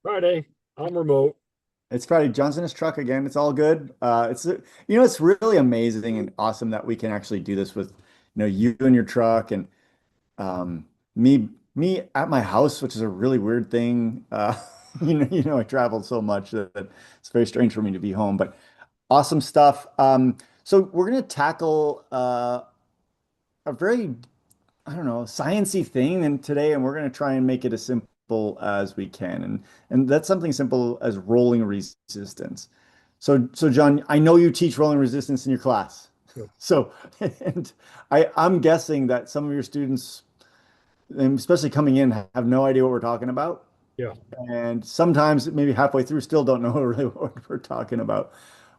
Friday, I'm remote. It's Friday. John's in his truck again. It's all good. It's really amazing and awesome that we can actually do this with, you in your truck and um, me at my house, which is a really weird thing. I travel so much that it's very strange for me to be home, but awesome stuff. So we're gonna tackle a very I don't know, sciencey thing and today, and we're going to try and make it as simple as we can. And that's something simple as rolling resistance. So John, I know you teach rolling resistance in your class. Yeah, So, and I'm guessing that some of your students, and especially coming in, have no idea what we're talking about. yeah. And sometimes maybe halfway through still don't know really what we're talking about.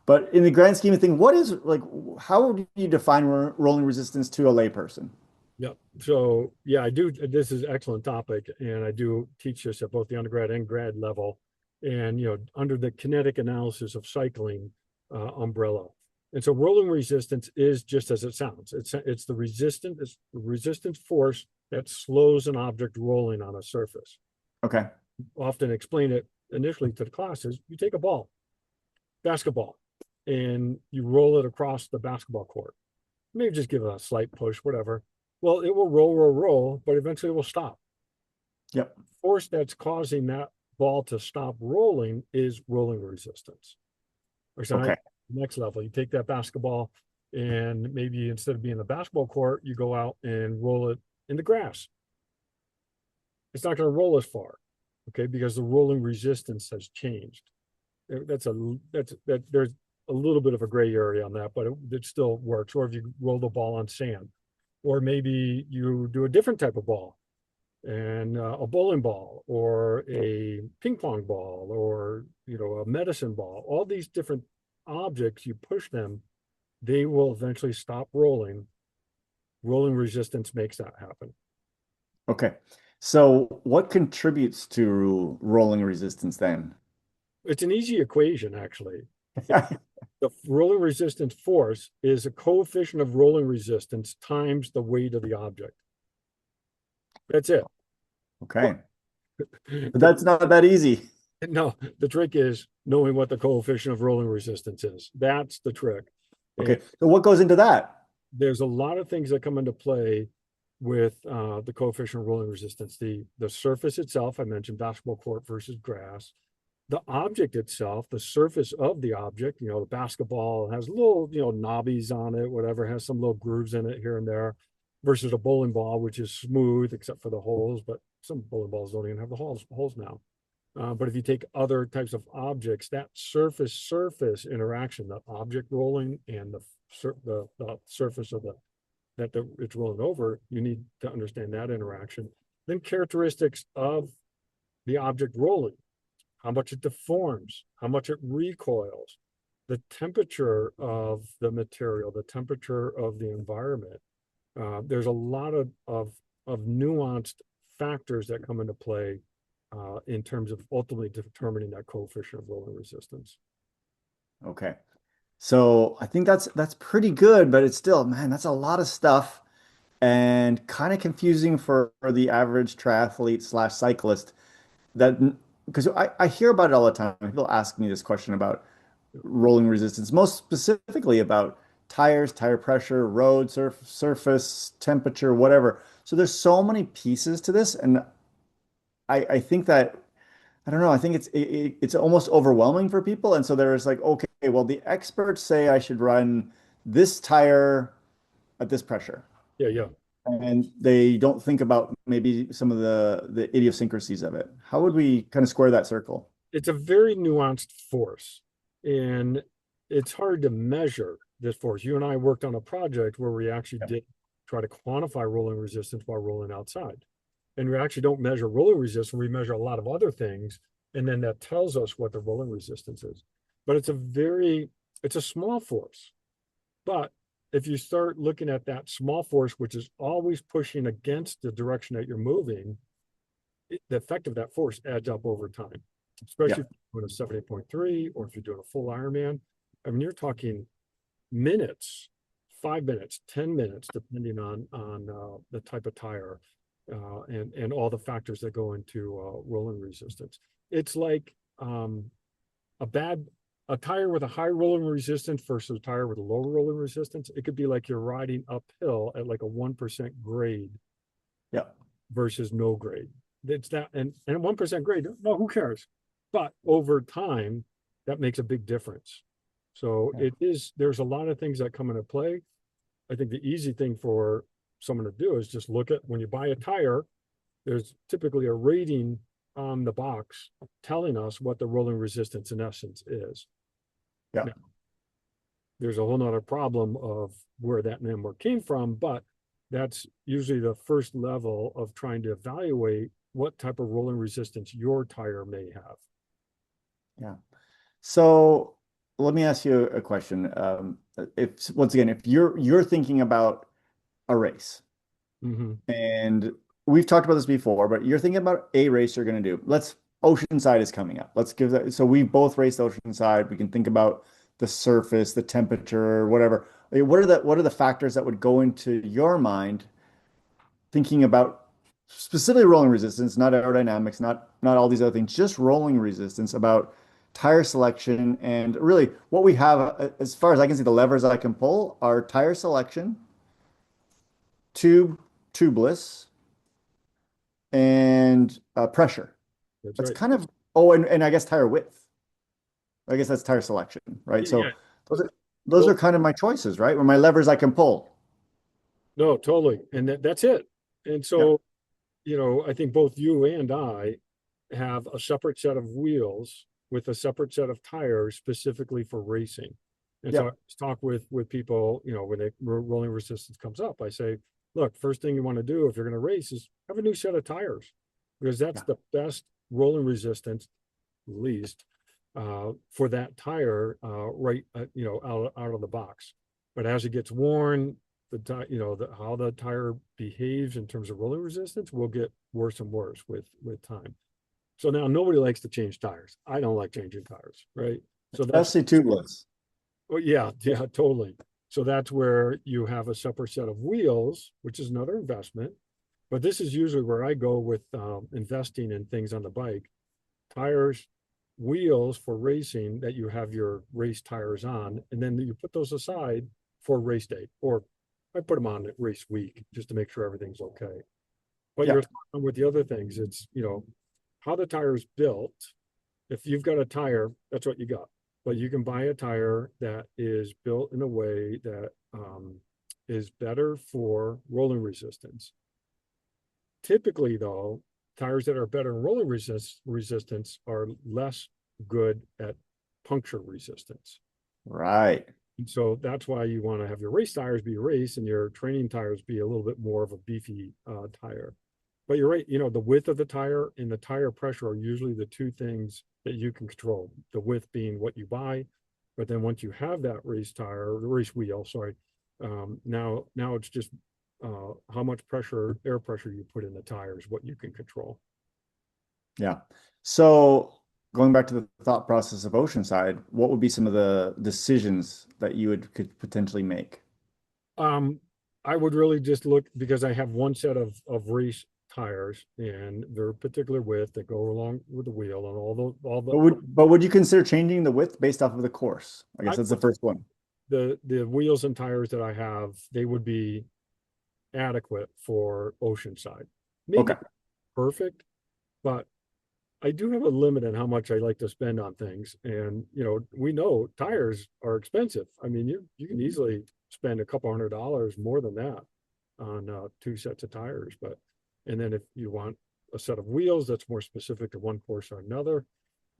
But in the grand scheme of things, what is like, how do you define rolling resistance to a layperson? Yeah. So yeah, I do. This is an excellent topic, and I do teach this at both the undergrad and grad level, and under the kinetic analysis of cycling umbrella. And so rolling resistance is just as it sounds. It's the resistance force that slows an object rolling on a surface. Okay. Often explain it initially to the classes. You take a ball, basketball, and you roll it across the basketball court. Maybe just give it a slight push, whatever. Well, it will roll, roll, roll, but eventually it will stop. Yep. Force that's causing that ball to stop rolling is rolling resistance. So Okay. next level, you take that basketball and maybe instead of being the basketball court, you go out and roll it in the grass. It's not going to roll as far, okay, because the rolling resistance has changed. There's a little bit of a gray area on that, but it still works. Or if you roll the ball on sand, or maybe you do a different type of ball and a bowling ball or a ping pong ball or a medicine ball. All these different objects, you push them, they will eventually stop rolling. Rolling resistance makes that happen. Okay. So what contributes to rolling resistance then? It's an easy equation, actually. The rolling resistance force is a coefficient of rolling resistance times the weight of the object. That's it. But Okay. But the that's not that easy. no, the trick is knowing what the coefficient of rolling resistance is. That's the trick. And Okay. So what goes into that? there's a lot of things that come into play with the coefficient of rolling resistance. The surface itself, I mentioned basketball court versus grass. The object itself, the surface of the object, the basketball has little, knobbies on it, whatever, has some little grooves in it here and there, versus a bowling ball, which is smooth except for the holes, but some bowling balls don't even have the holes now. But if you take other types of objects, that surface interaction, the object rolling and the surface of it's rolling over, you need to understand that interaction. Then characteristics of the object rolling, how much it deforms, how much it recoils, the temperature of the material, the temperature of the environment. There's a lot of nuanced factors that come into play in terms of ultimately determining that coefficient of rolling resistance. Okay. So I think that's pretty good, but it's still, man, that's a lot of stuff and kind of confusing for the average triathlete slash cyclist that because I hear about it all the time. People ask me this question about rolling resistance, most specifically about tires, tire pressure, road surface, temperature, whatever. So there's so many pieces to this, and I think that I don't know. I think it's almost overwhelming for people, and so there's like, okay, well, the experts say I should run this tire at this pressure, Yeah, yeah. and they don't think about maybe some of the idiosyncrasies of it. How would we kind of square that circle? It's a very nuanced force, and it's hard to measure this force. You and I worked on a project where we actually Yeah. did try to quantify rolling resistance while rolling outside. And we actually don't measure rolling resistance, we measure a lot of other things, and then that tells us what the rolling resistance is. But it's a small force. But if you start looking at that small force, which is always pushing against the direction that you're moving, the effect of that force adds up over time, Yeah. especially if you're doing a 78.3 or if you're doing a full Ironman. I mean, you're talking minutes, 5 minutes, 10 minutes, depending on the type of tire. and all the factors that go into rolling resistance. It's like a bad a tire with a high rolling resistance versus a tire with a low rolling resistance. It could be like you're riding uphill at like a 1% grade Yeah. versus no grade. It's that, and 1% grade, no, who cares? But over time, that makes a big difference. So Yeah. it is, there's a lot of things that come into play. I think the easy thing for someone to do is just look at when you buy a tire, there's typically a rating on the box telling us what the rolling resistance in essence is. Yeah. Now, there's a whole nother problem of where that number came from, but that's usually the first level of trying to evaluate what type of rolling resistance your tire may have. Yeah. So let me ask you a question. If once again, if you're thinking about a race, Mm-hmm. and we've talked about this before, but you're thinking about a race you're going to do. Let's Oceanside is coming up. Let's give that. So we both raced Oceanside. We can think about the surface, the temperature, whatever. I mean, what are the factors that would go into your mind thinking about specifically rolling resistance, not aerodynamics, not all these other things, just rolling resistance about tire selection and really what we have as far as I can see, the levers I can pull are tire selection, tubeless, and pressure. That's That's right. kind of oh, and I guess tire width. I guess that's tire selection, right? Yeah. So those are Well, kind of my choices, right? Or my levers I can pull. no, totally. And that's it. And Yeah, so, I think both you and I have a separate set of wheels with a separate set of tires specifically for racing. And so I yeah, talk with people, when rolling resistance comes up, I say, look, first thing you want to do if you're going to race is have a new set of tires because that's yeah, the best rolling resistance, least, for that tire, right, out of the box. But as it gets worn, how the tire behaves in terms of rolling resistance will get worse and worse with time. So now nobody likes to change tires. I don't like changing tires, right? So that's, especially tubeless. oh yeah, yeah, totally. So that's where you have a separate set of wheels, which is another investment. But this is usually where I go with investing in things on the bike. Tires, wheels for racing that you have your race tires on, and then you put those aside for race day, or I put them on at race week just to make sure everything's okay. But Yeah, you're with the other things, it's, how the tire is built. If you've got a tire, that's what you got. But you can buy a tire that is built in a way that is better for rolling resistance. Typically, though, tires that are better in rolling resistance are less good at puncture resistance. right. And so that's why you want to have your race tires be race and your training tires be a little bit more of a beefy tire. But you're right, the width of the tire and the tire pressure are usually the two things that you can control. The width being what you buy, but then once you have that race tire, the race wheel, sorry, now it's just how much air pressure you put in the tires, what you can control. Yeah. So going back to the thought process of Oceanside, what would be some of the decisions that you would could potentially make? Um, I would really just look because I have one set of race tires and their particular width that go along with the wheel and all the But would you consider changing the width based off of the course? I guess I that's the would, first one. the wheels and tires that I have, they would be adequate for Oceanside. Okay. Maybe perfect, but I do have a limit on how much I like to spend on things. And we know tires are expensive. I mean, you can easily spend a couple $100 more than that on two sets of tires. But and then if you want a set of wheels that's more specific to one course or another,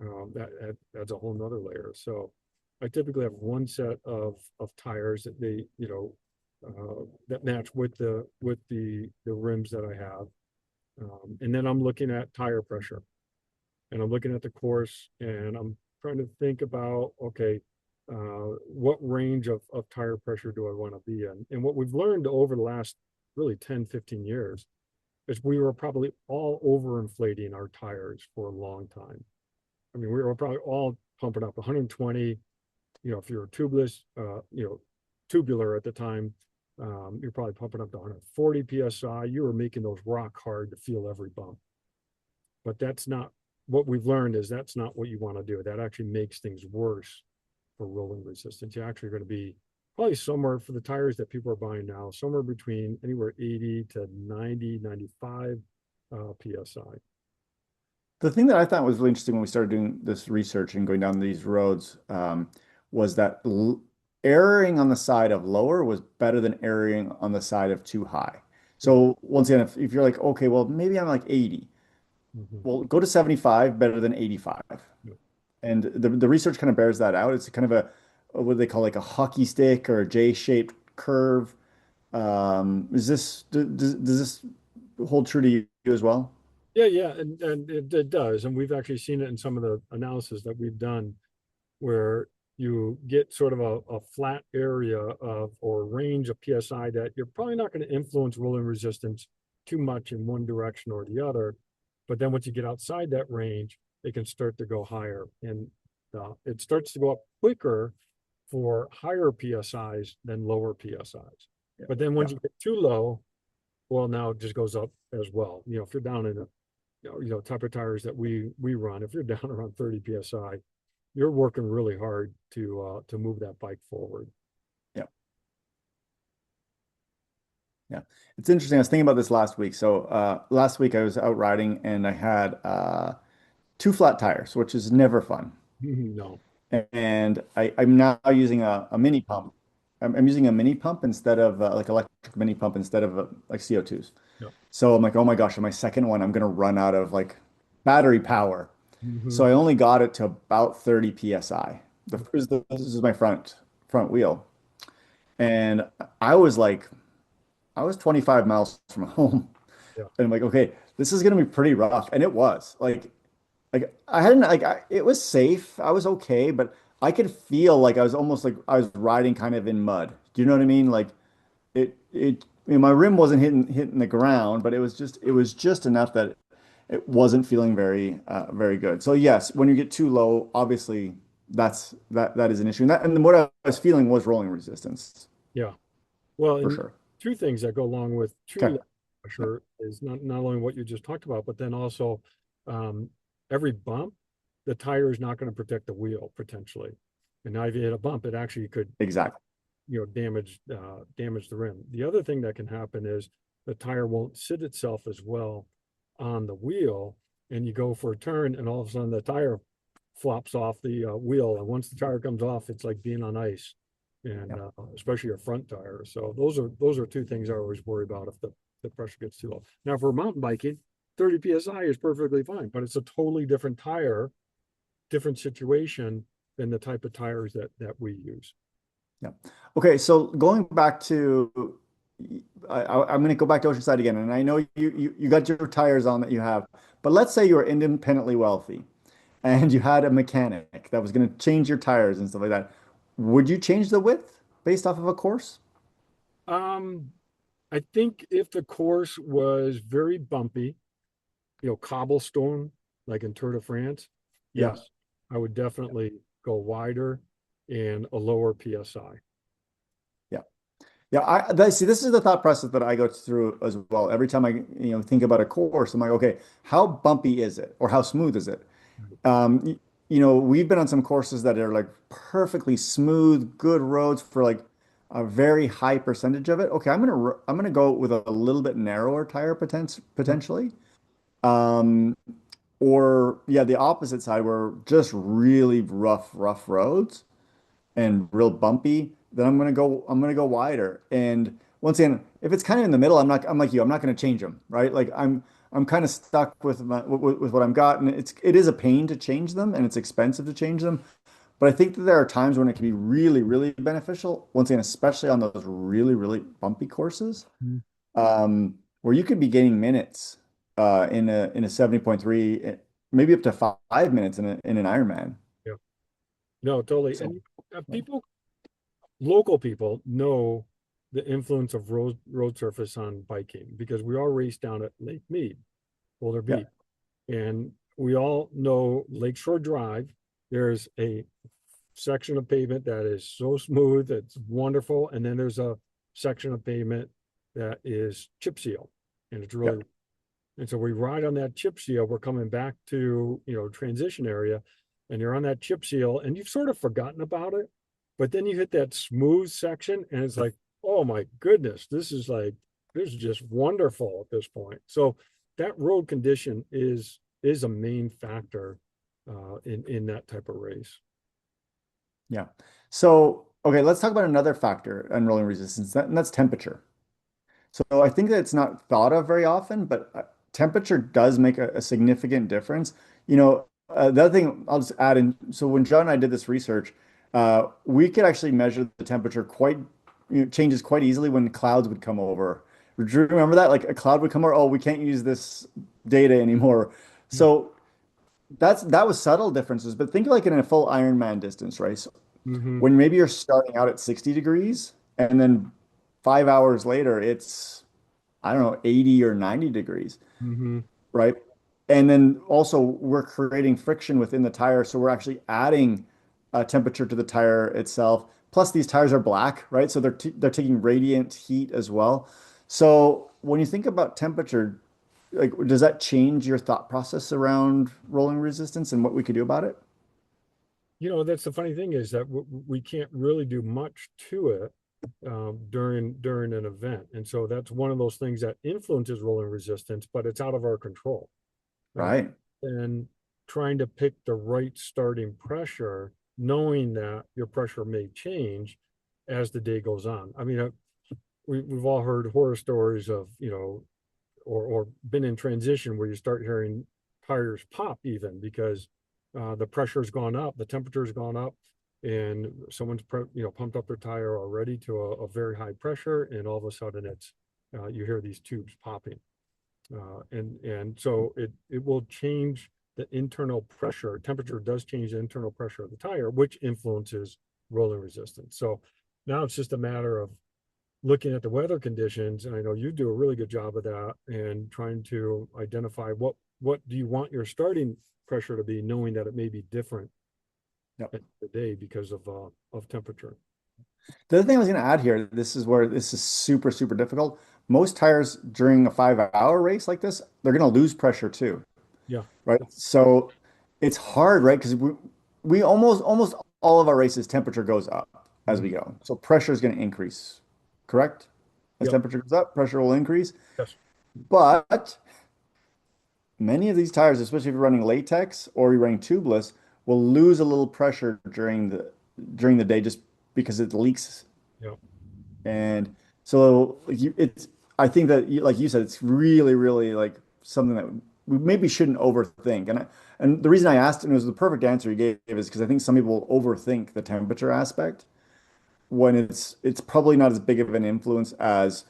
that adds a whole nother layer. So I typically have one set of tires that that match with the rims that I have. And then I'm looking at tire pressure and I'm looking at the course and I'm trying to think about, okay, what range of tire pressure do I want to be in? And what we've learned over the last really 10, 15 years is we were probably all overinflating our tires for a long time. I mean, we were probably all pumping up 120, if you're tubeless, tubular at the time, you're probably pumping up to 140 PSI. You were making those rock hard to feel every bump. But that's not what we've learned is that's not what you want to do. That actually makes things worse for rolling resistance. You're actually going to be probably somewhere for the tires that people are buying now, somewhere between anywhere 80 to 90, 95 PSI. The thing that I thought was really interesting when we started doing this research and going down these roads was that erring on the side of lower was better than erring on the side of too high. So once again, if you're like, okay, well, maybe I'm like 80, Mhm. well, go to 75, better than 85. Yeah. And the research kind of bears that out. It's kind of what do they call like a hockey stick or a J-shaped curve. Does this hold true to you as well? Yeah, and it does. And we've actually seen it in some of the analysis that we've done where you get sort of a flat area of or range of PSI that you're probably not going to influence rolling resistance too much in one direction or the other. But then once you get outside that range, it can start to go higher. And it starts to go up quicker for higher PSIs than lower PSIs. Yeah. But then once Yeah. you get too low, well, now it just goes up as well. If you're down in a type of tires that we run, if you're down around 30 PSI, you're working really hard to move that bike forward. Yeah. Yeah. It's interesting. I was thinking about this last week. So last week I was out riding and I had two flat tires, which is never fun. No. And I'm now using a mini pump. I'm using a mini pump instead of like electric mini pump instead of like CO2s. No. So I'm like, oh my gosh, on my second one, I'm gonna run out of like battery power. So Hmm. I only got it to about 30 PSI. This is my front wheel. And I was like, I was 25 miles from home. Yeah. And I'm like, okay, this is gonna be pretty rough. And it was like I hadn't it was safe. I was okay, but I could feel like I was almost like I was riding kind of in mud. Do you know what I mean? Like my rim wasn't hitting the ground, but it was just enough that it wasn't feeling very good. So yes, when you get too low, obviously that is an issue. And what I was feeling was rolling resistance Yeah. Well, for and sure. two things that go along with too Okay. low pressure is not only what you just talked about, but then also um, every bump, the tire is not going to protect the wheel potentially. And now if you hit a bump, it actually could Exactly. damage the rim. The other thing that can happen is the tire won't sit itself as well on the wheel, and you go for a turn, and all of a sudden the tire flops off the wheel, and once the tire comes off, it's like being on ice, and Yeah. especially your front tire. So those are two things I always worry about if the pressure gets too low. Now for mountain biking, 30 psi is perfectly fine, but it's a totally different tire, different situation than the type of tires that we use. Yeah. Okay, so going back to I'm going to go back to Oceanside again, and I know you got your tires on that you have, but let's say you were independently wealthy and you had a mechanic that was going to change your tires and stuff like that. Would you change the width based off of a course? Um, I think if the course was very bumpy, cobblestone, like in Tour de France, Yeah. yes, I would definitely go wider and a lower PSI. Yeah. Yeah, see, this is the thought process that I go through as well. Every time I think about a course, I'm like, okay, how bumpy is it, or how smooth is it? We've been on some courses that are like perfectly smooth, good roads for like a very high percentage of it. Okay, I'm gonna go with a little bit narrower tire potentially. Um, or yeah, the opposite side where just really rough roads and real bumpy, then I'm gonna go wider. And once again, if it's kind of in the middle, I'm like you, I'm not gonna change them, right? Like I'm kind of stuck with what I'm got, and it is a pain to change them, and it's expensive to change them. But I think that there are times when it can be really, really beneficial. Once again, especially on those really, really bumpy courses, Mhm. where you could be gaining minutes in a 70.3, maybe up to 5 minutes in an Ironman. Yeah, no, totally. So And local people know the influence of road surface on biking because we all race down at Lake Mead, Boulder yeah, Beach, and we all know Lakeshore Drive. There's a section of pavement that is so smooth, it's wonderful, and then there's a section of pavement that is chip seal, and it's really, Yep. and so we ride on that chip seal. We're coming back to, transition area, and you're on that chip seal, and you've sort of forgotten about it, but then you hit that smooth section, and it's like, oh my goodness, this is just wonderful at this point. So that road condition is a main factor in that type of race. Yeah. So, okay, let's talk about another factor in rolling resistance, and that's temperature. So I think that it's not thought of very often, but temperature does make a significant difference. The other thing I'll just add in, so when John and I did this research, we could actually measure the temperature changes quite easily when clouds would come over. Do you remember that? Like a cloud would come over, oh, we can't use this data anymore. So that was subtle differences, but think like in a full Ironman distance race, Mm-hmm. when maybe you're starting out at 60 degrees and then 5 hours later it's, I don't know, 80 or 90 degrees, Mm-hmm. right? And then also we're creating friction within the tire, so we're actually adding temperature to the tire itself. Plus these tires are black, right? So they're taking radiant heat as well. So when you think about temperature, like does that change your thought process around rolling resistance and what we could do about it? That's the funny thing is that we can't really do much to it during an event, and so that's one of those things that influences rolling resistance, but it's out of our control. Uh, Right. and trying to pick the right starting pressure, knowing that your pressure may change as the day goes on. I mean, we've all heard horror stories of, or been in transition where you start hearing tires pop even because the pressure's gone up, the temperature's gone up, and someone's pumped up their tire already to a very high pressure, and all of a sudden it's you hear these tubes popping, and so it will change the internal pressure. Temperature does change the internal pressure of the tire, which influences rolling resistance. So now it's just a matter of looking at the weather conditions, and I know you do a really good job of that, and trying to identify what do you want your starting pressure to be, knowing that it may be different Yep. at the day because of temperature. The other thing I was going to add here, this is where this is super, super difficult. Most tires during a 5 hour race like this, they're going to lose pressure too, Yeah. right? So it's hard, right? Because we almost all of our races, temperature goes up as we Mhm. go. So pressure is going to increase, correct? As Yep. temperature goes up, pressure will increase. Yes. But many of these tires, especially if you're running latex or you're running tubeless, will lose a little pressure during the day just because it leaks. Yep. And so I think that like you said, it's really, really like something that we maybe shouldn't overthink. And the reason I asked, and it was the perfect answer you gave, is because I think some people overthink the temperature aspect when it's probably not as big of an influence as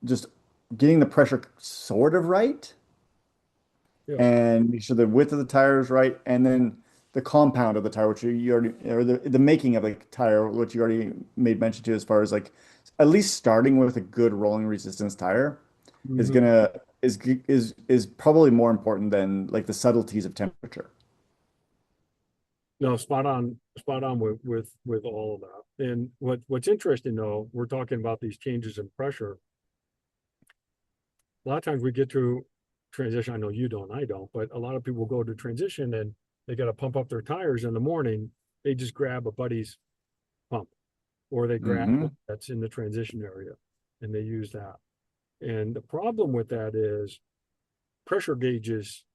just getting the pressure sort of right Yeah. and make sure the width of the tire is right, and then the compound of the tire, which you already, or the making of the tire, which you already made mention to, as far as like at least starting with a good rolling resistance tire is Mhm. gonna is probably more important than like the subtleties of temperature. No, spot on with all of that. And what's interesting though, we're talking about these changes in pressure. A lot of times we get to transition. I know you don't, I don't, but a lot of people go to transition and they got to pump up their tires in the morning. They just grab a buddy's pump, or they grab one Hmm. that's in the transition area and they use that. And the problem with that is pressure gauges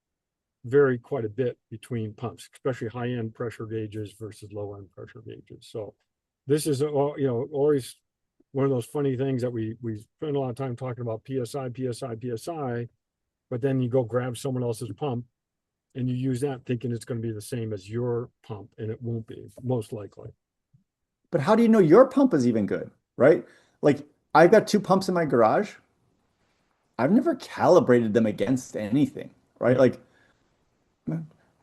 vary quite a bit between pumps, especially high end pressure gauges versus low end pressure gauges. So this is always one of those funny things that we spend a lot of time talking about PSI, but then you go grab someone else's pump and you use that thinking it's going to be the same as your pump, and it won't be, most likely. But how do you know your pump is even good, right? Like I've got two pumps in my garage. I've never calibrated them against anything, right? Yeah, Like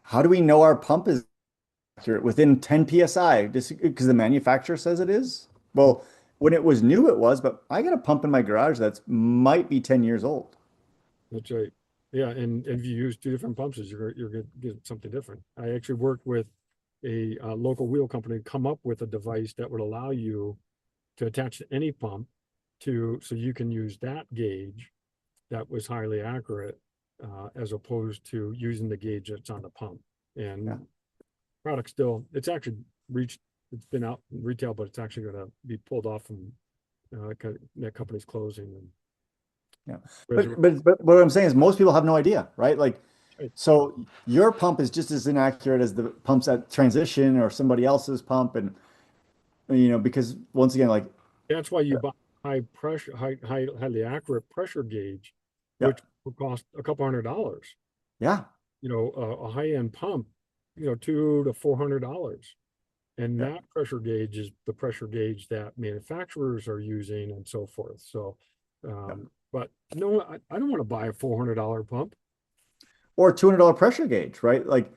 how do we know our pump is accurate within 10 psi just because the manufacturer says it is? Well, when it was new, it was, but I got a pump in my garage that's might be 10 years old. that's right. Yeah, and if you use two different pumps, you're going to get something different. I actually worked with a local wheel company to come up with a device that would allow you to attach to any pump so you can use that gauge that was highly accurate, as opposed to using the gauge that's on the pump. And Yeah. product still, it's actually reached, it's been out in retail, but it's actually going to be pulled off from that company's closing. And Yeah. Resurrect- But what I'm saying is most people have no idea, right? Like, Right. so your pump is just as inaccurate as the pumps at transition or somebody else's pump. And, because once again, like, That's why you buy high pressure, highly accurate pressure gauge, yeah, which will cost a couple $100. yeah, A high-end pump, $200 to $400. And yeah. that pressure gauge is the pressure gauge that manufacturers are using and so forth. So, Yeah. but no, I don't want to buy a $400 pump. Or $200 pressure gauge, right? Like,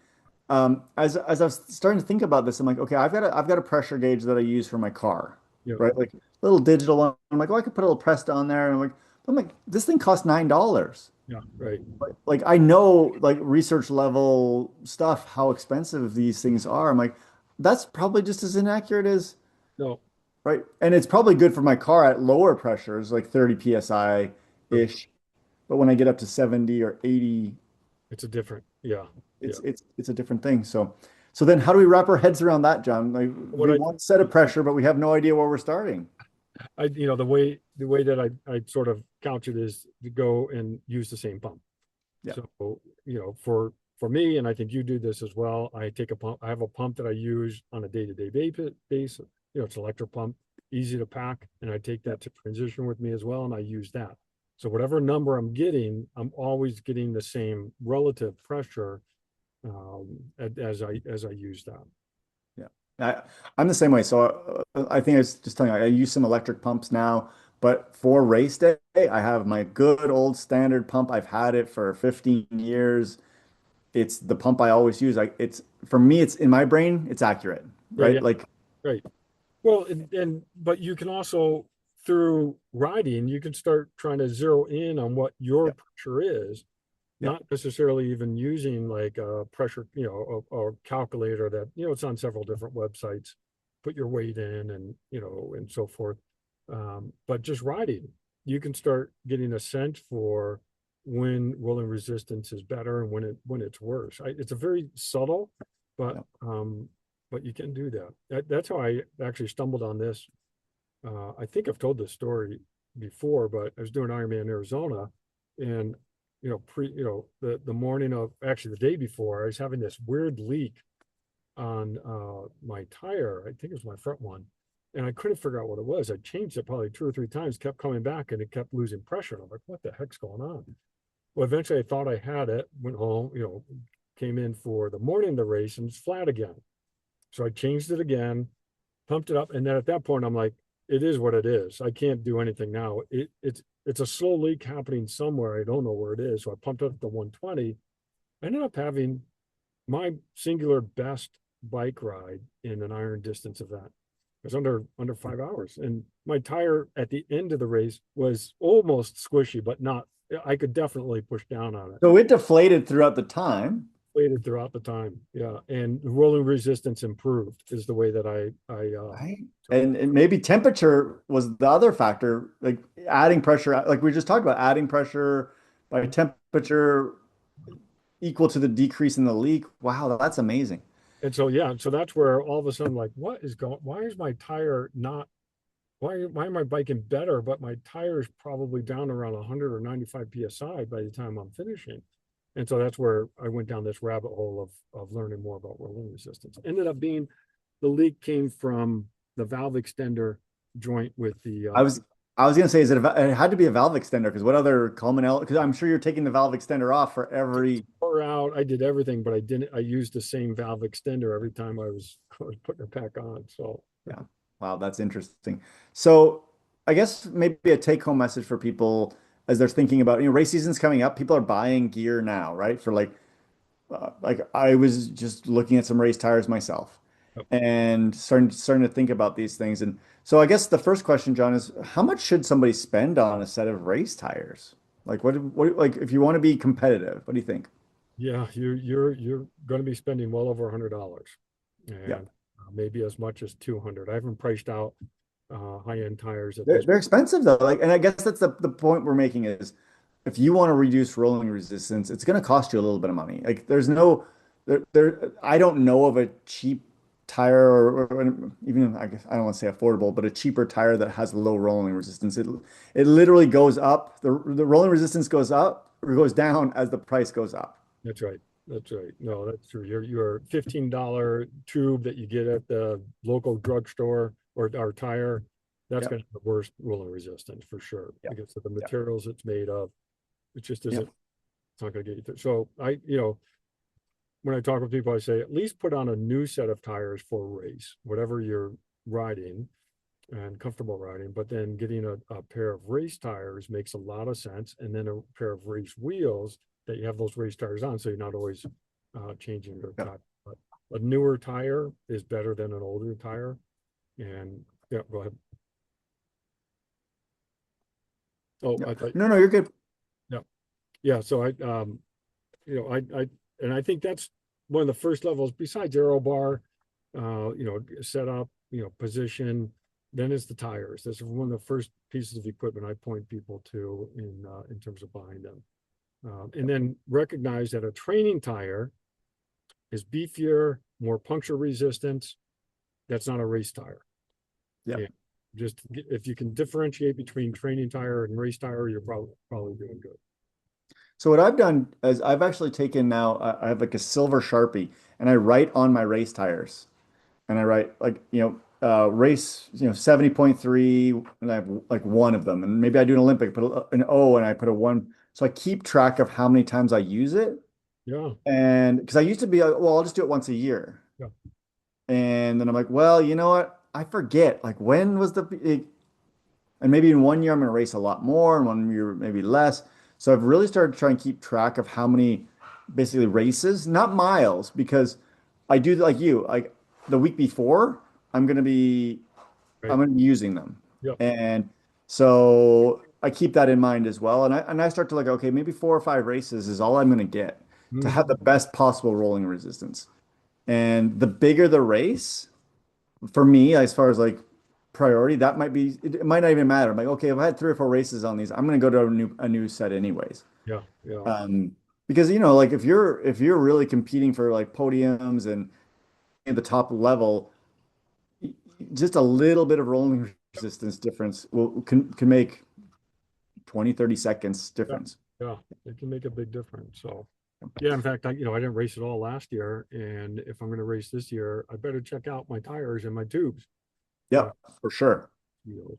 as I was starting to think about this, I'm like, okay, I've got a pressure gauge that I use for my car, Yeah, right? Like little digital one. I'm like, oh, I could put a little Presta on there, and I'm like, this thing costs $9. yeah, right. Like I know like research level stuff, how expensive these things are. I'm like, that's probably just as inaccurate as No, right. And it's probably good for my car at lower pressures, like 30 PSI true. ish. But when I get up to 70 or 80, It's a different, yeah, yeah. it's a different thing. So then how do we wrap our heads around that, John? Like What we want set of pressure, but we have no idea where we're starting. the way that I sort of couch it is to go and use the same pump. Yeah. So, for me, and I think you do this as well, I take a pump, I have a pump that I use on a day-to-day basis. It's an electric pump, easy to pack, and I take that to transition with me as well, and I use that. So whatever number I'm getting, I'm always getting the same relative pressure, as I use that. Yeah. I'm the same way. So I think I was just telling you, I use some electric pumps now, but for race day, I have my good old standard pump. I've had it for 15 years. It's the pump I always use. It's for me, it's in my brain, it's accurate, Yeah, yeah, right? Like, right. Well, but you can also, through riding, you can start trying to zero in on what your yeah, pressure is, yeah, not necessarily even using like a pressure, a calculator that, it's on several different websites. Put your weight in and so forth. But just riding, you can start getting a sense for when rolling resistance is better and when it's worse. It's a very subtle, but yeah. you can do that. That's how I actually stumbled on this. I think I've told this story before, but I was doing Ironman in Arizona, and the morning of, actually the day before, I was having this weird leak on my tire. I think it was my front one, and I couldn't figure out what it was. I changed it probably 2 or 3 times, kept coming back, and it kept losing pressure. And I'm like, what the heck's going on? Well, eventually I thought I had it, went home, came in for the morning of the race, and it's flat again. So I changed it again, pumped it up, and then at that point I'm like, it is what it is. I can't do anything now. It's a slow leak happening somewhere. I don't know where it is. So I pumped up to 120. I ended up having my singular best bike ride in an iron distance event. It was under 5 hours, and my tire at the end of the race was almost squishy, but not. I could definitely push down on it. So it deflated throughout the time. Waited throughout the time, yeah, and rolling resistance improved is the way that I Right. took it. And maybe temperature was the other factor, like adding pressure, like we just talked about, adding pressure by temperature equal to the decrease in the leak. Wow, that's amazing. And so yeah, so that's where all of a sudden, like, why is my tire not, why am I biking better, but my tire is probably down around 100 or 95 psi by the time I'm finishing. And so that's where I went down this rabbit hole of learning more about rolling resistance. Ended up being, the leak came from the valve extender joint with the I was I was gonna say, it had to be a valve extender because what other common element? Because I'm sure you're taking the valve extender off for every. tore out. I did everything, but I used the same valve extender every time I was putting it back on. So Yeah. Wow, that's interesting. So I guess maybe a take-home message for people as they're thinking about, race season's coming up. People are buying gear now, right? For like I was just looking at some race tires myself and starting to think about these things. And so I guess the first question, John, is how much should somebody spend on a set of race tires? Like like if you want to be competitive, what do you think? yeah, you're going to be spending well over $100, Yeah. and maybe as much as 200. I haven't priced out high-end tires at They're this. they're expensive though. Like, and I guess that's the point we're making is if you want to reduce rolling resistance, it's going to cost you a little bit of money. Like there's no I don't know of a cheap tire or even I guess I don't want to say affordable, but a cheaper tire that has low rolling resistance. It literally goes up. The rolling resistance goes up or goes down as the price goes up. That's right. That's right. No, that's true. Your $15 tube that you get at the local drugstore or tire, that's Yep. gonna have the worst rolling resistance for sure. Yep. Because of the Yep. materials it's made of. It just isn't, Yep. it's not gonna get you through. So when I talk with people, I say at least put on a new set of tires for a race, whatever you're riding and comfortable riding, but then getting a pair of race tires makes a lot of sense. And then a pair of race wheels that you have those race tires on, so you're not always changing your Yep. tire. But a newer tire is better than an older tire. And yeah, go ahead. Oh, I Yep. thought, No, no, you're good. yeah, yeah. So and I think that's one of the first levels besides aero bar, setup, position. Then it's the tires. That's one of the first pieces of equipment I point people to in terms of buying them. And then recognize that a training tire is beefier, more puncture resistance. That's not a race tire. Yeah. Yeah. Just if you can differentiate between training tire and race tire, you're probably doing good. So what I've done is I've actually taken now, I have like a silver Sharpie and I write on my race tires and I write like, race, 70.3 and I have like one of them and maybe I do an Olympic, put an O and I put a one. So I keep track of how many times I use it. Yeah. And because I used to be like, well, I'll just do it once a year. Yeah. And then I'm like, well, you know what? I forget like when was and maybe in one year I'm going to race a lot more, and one year maybe less. So I've really started to try and keep track of how many basically races, not miles, because I do like you, like the week before, I'm going to be I'm Right. going to be using them. Yep. And so I keep that in mind as well. And I start to like, okay, maybe 4 or 5 races is all I'm going to get to have the Mhm. best possible rolling resistance. And the bigger the race, for me, as far as like priority, that might be it might not even matter. I'm like, okay, if I had 3 or 4 races on these, I'm gonna go to a new set anyways. Yeah. Yeah. Um, because like if you're really competing for like podiums and at the top level, just a little bit of rolling resistance difference can make 20, 30 seconds Yeah. difference. Yeah. It can make a big difference. So yeah, in fact, I didn't race at all last year. And if I'm going to race this year, I better check out my tires and my tubes. Uh, Yep, for sure.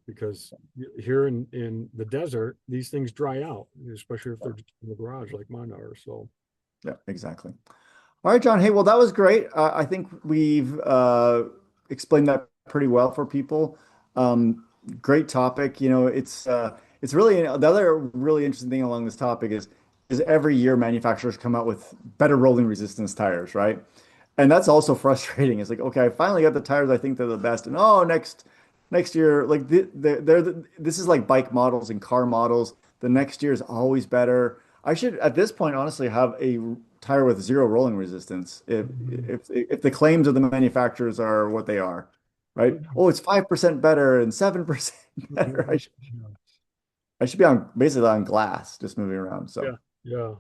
because here in the desert, these things dry out, especially if they're just in the garage like mine are. So Yeah, exactly. All right, John. Hey, well, that was great. I think we've explained that pretty well for people. Great topic. It's really the other really interesting thing along this topic is every year manufacturers come out with better rolling resistance tires, right? And that's also frustrating. It's like, okay, I finally got the tires I think they're the best, and oh, next year, like this is like bike models and car models. The next year is always better. I should, at this point, honestly, have a tire with zero rolling resistance if the claims of the manufacturers are what they are, right? Oh, it's 5% better and 7% better. I should be on basically on glass, just moving around. yeah, So yeah,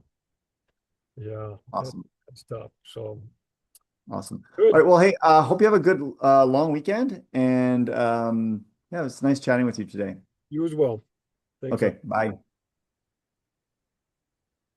yeah, awesome, that's tough. So awesome. All good. right, well, hey, hope you have a good long weekend, and yeah, it was nice chatting with you today. You as well. Thanks. Okay, bye.